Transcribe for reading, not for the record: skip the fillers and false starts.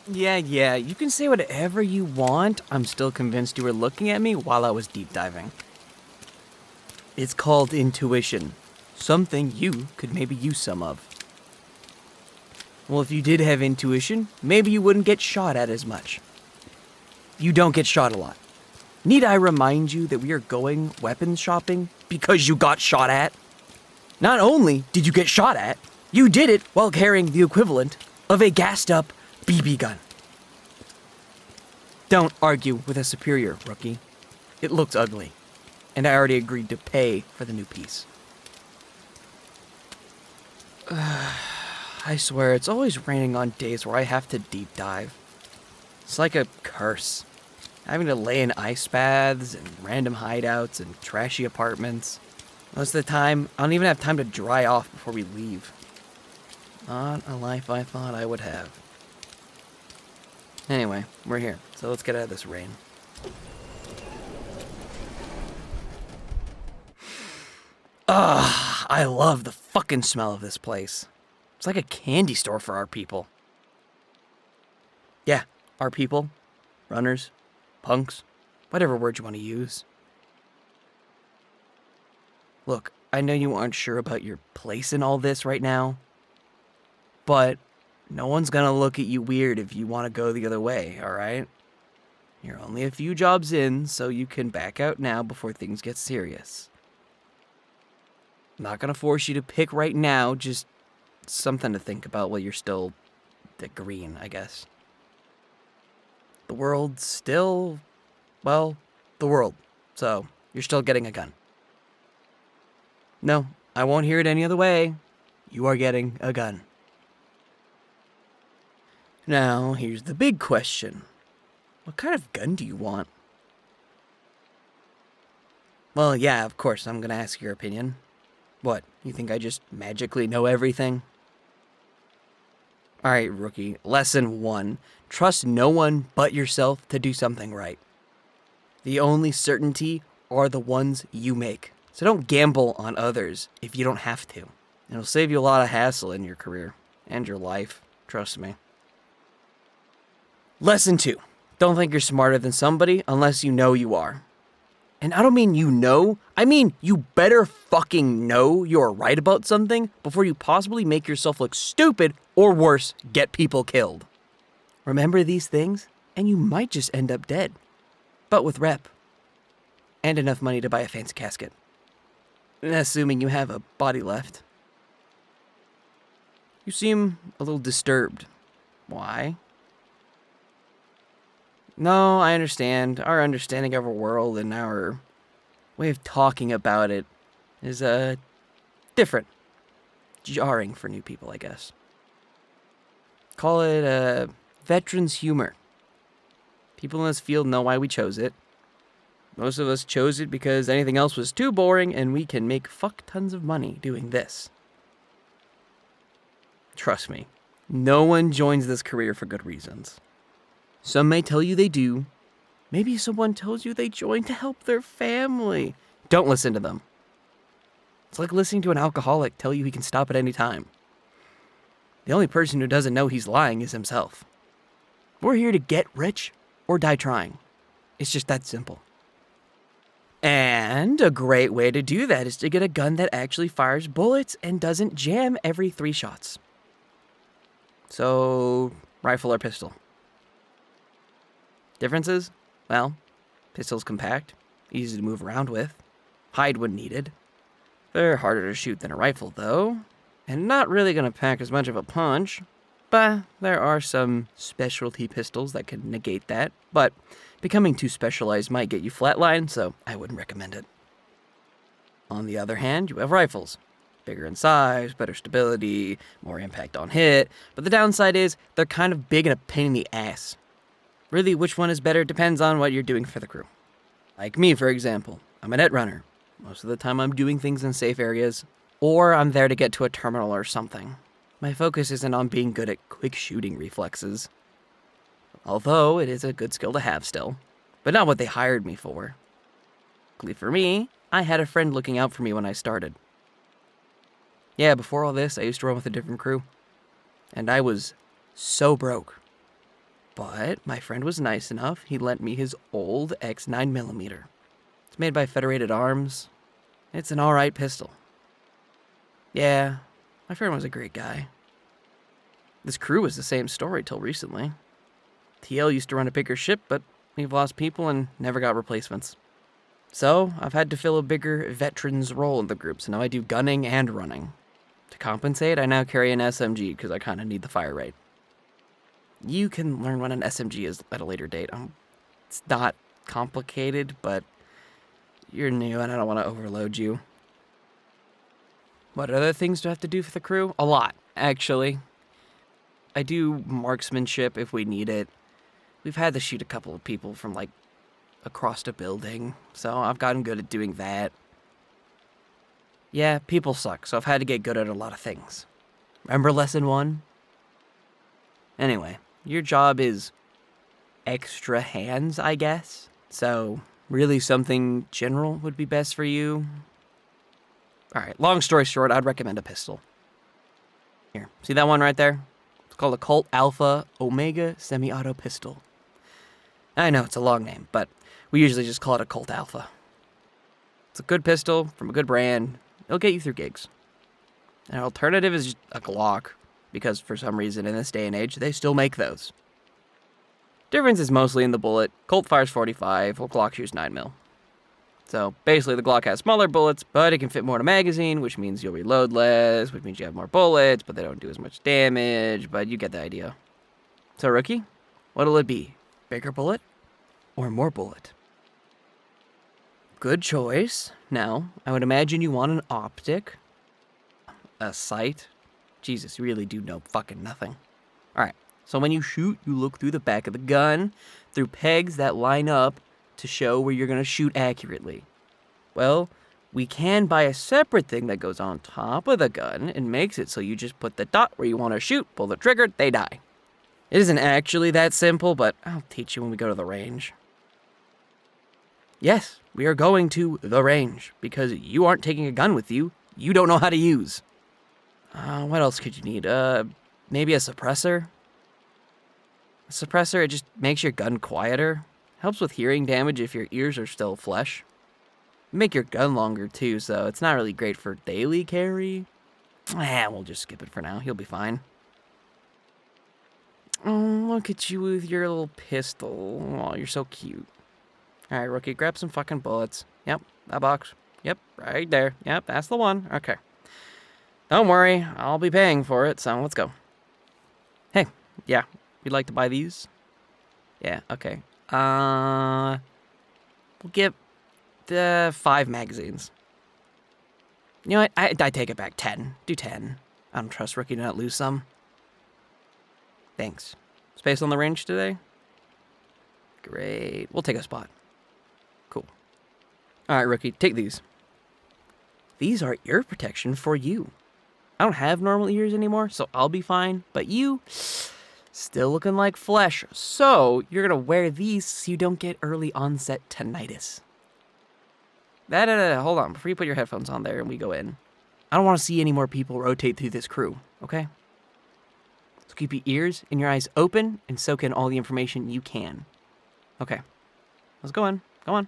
Yeah, you can say whatever you want. I'm still convinced you were looking at me while I was deep diving. It's called intuition. Something you could maybe use some of. Well, if you did have intuition, maybe you wouldn't get shot at as much. You don't get shot a lot. Need I remind you that we are going weapons shopping because you got shot at? Not only did you get shot at, you did it while carrying the equivalent of a gassed up BB gun. Don't argue with a superior, rookie. It looks ugly, and I already agreed to pay for the new piece. I swear, it's always raining on days where I have to deep dive. It's like a curse. Having to lay in ice baths and random hideouts and trashy apartments. Most of the time, I don't even have time to dry off before we leave. Not a life I thought I would have. Anyway, we're here, so let's get out of this rain. I love the fucking smell of this place. It's like a candy store for our people. Yeah, our people. Runners. Punks. Whatever word you want to use. Look, I know you aren't sure about your place in all this right now. But no one's gonna look at you weird if you want to go the other way, alright? You're only a few jobs in, so you can back out now before things get serious. I'm not gonna force you to pick right now, just something to think about while you're still green, I guess. The world's still, well, the world, so you're still getting a gun. No, I won't hear it any other way. You are getting a gun. Now, here's the big question. What kind of gun do you want? Well, yeah, of course, I'm gonna ask your opinion. What, you think I just magically know everything? Alright, rookie, lesson 1. Trust no one but yourself to do something right. The only certainty are the ones you make. So don't gamble on others if you don't have to. It'll save you a lot of hassle in your career and your life, trust me. Lesson 2. Don't think you're smarter than somebody unless you know you are. And I don't mean you know, I mean you better fucking know you're right about something before you possibly make yourself look stupid or worse, get people killed. Remember these things, and you might just end up dead. But with rep. And enough money to buy a fancy casket. Assuming you have a body left. You seem a little disturbed. Why? No, I understand. Our understanding of our world and our way of talking about it is, different. Jarring for new people, I guess. Call it, veteran's humor. People in this field know why we chose it. Most of us chose it because anything else was too boring and we can make fuck tons of money doing this. Trust me, no one joins this career for good reasons. Some may tell you they do. Maybe someone tells you they joined to help their family. Don't listen to them. It's like listening to an alcoholic tell you he can stop at any time. The only person who doesn't know he's lying is himself. We're here to get rich or die trying. It's just that simple. And a great way to do that is to get a gun that actually fires bullets and doesn't jam every 3 shots. So, rifle or pistol? Differences? Well, pistol's compact, easy to move around with, hide when needed. They're harder to shoot than a rifle, though, and not really going to pack as much of a punch. But there are some specialty pistols that can negate that, but becoming too specialized might get you flatlined, so I wouldn't recommend it. On the other hand, you have rifles. Bigger in size, better stability, more impact on hit, but the downside is they're kind of big and a pain in the ass. Really, which one is better depends on what you're doing for the crew. Like me, for example, I'm a Netrunner. Most of the time I'm doing things in safe areas, or I'm there to get to a terminal or something. My focus isn't on being good at quick shooting reflexes. Although it is a good skill to have still, but not what they hired me for. Luckily for me, I had a friend looking out for me when I started. Yeah, before all this, I used to run with a different crew. And I was so broke. But my friend was nice enough, he lent me his old X9mm. It's made by Federated Arms. It's an alright pistol. Yeah, my friend was a great guy. This crew was the same story till recently. TL used to run a bigger ship, but we've lost people and never got replacements. So, I've had to fill a bigger veteran's role in the group, so now I do gunning and running. To compensate, I now carry an SMG, because I kind of need the fire rate. You can learn what an SMG is at a later date. It's not complicated, but you're new and I don't want to overload you. What other things do I have to do for the crew? A lot, actually. I do marksmanship if we need it. We've had to shoot a couple of people from, like, across the building, so I've gotten good at doing that. Yeah, people suck, so I've had to get good at a lot of things. Remember lesson 1? Anyway, your job is extra hands, I guess. So, really something general would be best for you. Alright, long story short, I'd recommend a pistol. Here, see that one right there? It's called a Colt Alpha Omega Semi-Auto Pistol. I know, it's a long name, but we usually just call it a Colt Alpha. It's a good pistol from a good brand. It'll get you through gigs. An alternative is just a Glock, because for some reason in this day and age, they still make those. Difference is mostly in the bullet. Colt fires 45, while Glock shoots 9mm. So basically the Glock has smaller bullets, but it can fit more in a magazine, which means you'll reload less, which means you have more bullets, but they don't do as much damage, but you get the idea. So rookie, what'll it be? Bigger bullet or more bullet? Good choice. Now, I would imagine you want an optic, a sight. Jesus, you really do know fucking nothing. Alright, so when you shoot, you look through the back of the gun, through pegs that line up to show where you're going to shoot accurately. Well, we can buy a separate thing that goes on top of the gun and makes it so you just put the dot where you want to shoot, pull the trigger, they die. It isn't actually that simple, but I'll teach you when we go to the range. Yes, we are going to the range, because you aren't taking a gun with you, you don't know how to use. What else could you need? Maybe a suppressor? A suppressor, it just makes your gun quieter. Helps with hearing damage if your ears are still flesh. Make your gun longer too, so it's not really great for daily carry. We'll just skip it for now, he'll be fine. Oh, look at you with your little pistol. Oh, you're so cute. Alright, rookie, grab some fucking bullets. Yep, that box. Yep, right there. Yep, that's the one. Okay. Don't worry, I'll be paying for it, so let's go. Hey, yeah, you'd like to buy these? Yeah, okay. We'll get the 5 magazines. You know what? I take it back. 10. Do 10. I don't trust rookie to not lose some. Thanks. Space on the range today? Great. We'll take a spot. Cool. Alright, rookie, take these. These are ear protection for you. I don't have normal ears anymore, so I'll be fine. But you, still looking like flesh. So, you're going to wear these so you don't get early onset tinnitus. Hold on. Before you put your headphones on there and we go in, I don't want to see any more people rotate through this crew, okay? So keep your ears and your eyes open and soak in all the information you can. Okay. Let's go in. Go on.